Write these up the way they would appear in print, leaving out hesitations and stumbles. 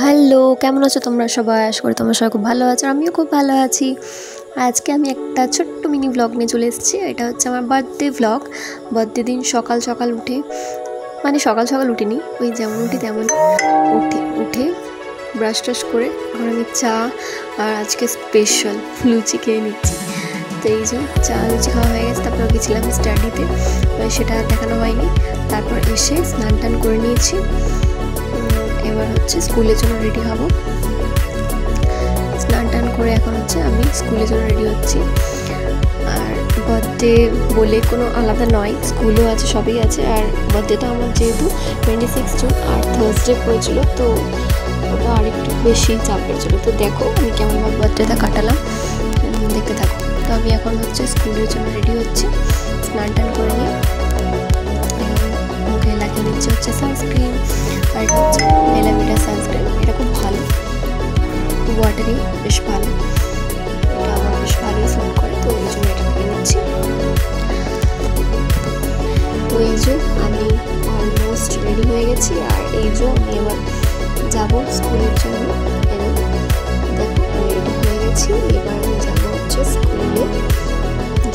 Hello, কেমন আছো তোমরা সবাই? আশা করি তোমরা সবাই খুব ভালো আছো, আমিও খুব ভালো আছি। আজকে আমি একটা ছোট্ট মিনি ব্লগ নিয়ে চলে এসেছি। এটা হচ্ছে আমার বার্থডে ব্লগ। বার্থডে দিন সকাল সকাল উঠে, মানে সকাল সকাল উঠিনি, ওই যেমন উঠি তেমন উঠে ব্রাশ ট্রাশ করে এখন আমি চা আর আজকে স্পেশাল লুচি খেয়ে নিচ্ছি। তো এই যে চা লুচি খাওয়া হয়ে গেছে, তারপর গেছিলাম স্টাডিতে, সেটা দেখানো হয়নি। তারপর এসে স্নান টান করে নিয়েছি। এবার হচ্ছে স্কুলের জন্য রেডি হব। স্নান টান করে এখন হচ্ছে আমি স্কুলের জন্য রেডি হচ্ছি। আর বার্থডে বলে কোনো আলাদা নয়, স্কুলও আছে, সবই আছে। আর বার্থডেটা আমার যেহেতু 26 জুন আর থার্সডে পড়েছিল, তো ওটা আরেকটু বেশি চাপের ছিল। তো দেখো আমি কেমনভাবে বার্থডেটা কাটালাম, দেখতে থাকো। তো আমি এখন হচ্ছে স্কুলের জন্য রেডি হচ্ছি, স্নান টান করে নিয়ে মুখে লাগিয়ে নিচ্ছে হচ্ছে সানস্ক্রিন। আর এটা হচ্ছে বেলাভিটা সানস্ক্রিন, এটা খুব ভালো, ওয়াটারি, বেশ ভালো, এটা আমার বেশ ভালোই স্যুট করে, তো এই জন্য এটা লাগিয়ে নিচ্ছি। তো এই যে আমি অলমোস্ট রেডি হয়ে গেছি। আর এই যে আমি এবার যাবো স্কুলের জন্য। দেখো আমি রেডি হয়ে গেছি, এবার আমি যাবো হচ্ছে স্কুলে।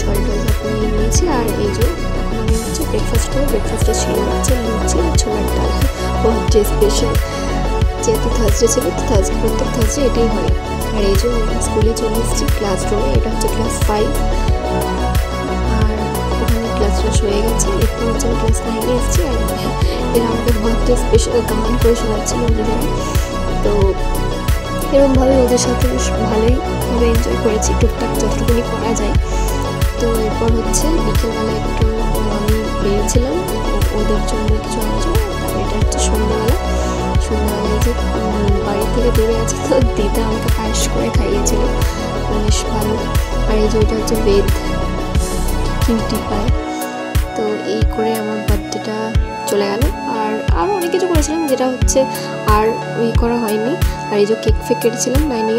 জল টল নিয়ে নিয়েছি। আর এই যে এখন আমি হচ্ছে ব্রেকফাস্ট করবো। ব্রেকফাস্টে ছিল হচ্ছে লুচি আর ছোলার ডাল, বার্থডে স্পেশাল, যেহেতু থার্সডে ছিল, তো প্রত্যেক থার্সডে এটাই হয়। আর এই যে স্কুলে চলে এসেছি ক্লাসরুমে, এটা হচ্ছে ক্লাস 5। আর ওখানে ক্লাস ক্লাস হয়ে গেছে। এরপর হচ্ছে আমি ক্লাস 9-এ এসেছি। আর এরা আমাদের বার্থডে স্পেশাল গান করে শোনাচ্ছিল নিজেরা। তো এরকমভাবে ওদের সাথে বেশ ভালোইভাবে এনজয় করেছি, টুকটাক যতটুকুনি করা যায়। তো এরপর হচ্ছে বিকেলবেলা একটু আমি বেরিয়েছিলাম ওদের জন্য কিছু আনার জন্য। তারপর এটা হচ্ছে সন্ধ্যেবেলায় যে বাড়ি থেকে দূরে আছে, তো দিদা আমাকে পায়েস করে খাইয়েছিল, বেশ ভালো। আর এই যে ওইটা হচ্ছে বেদ কিউটি পায়। তো এই করে আমার বার্থডেটা চলে গেল। আর আরও অনেক কিছু করেছিলাম, যেটা হচ্ছে আর করা হয়নি। আর এই যে কেক ফেক কেটেছিলাম 9-এ।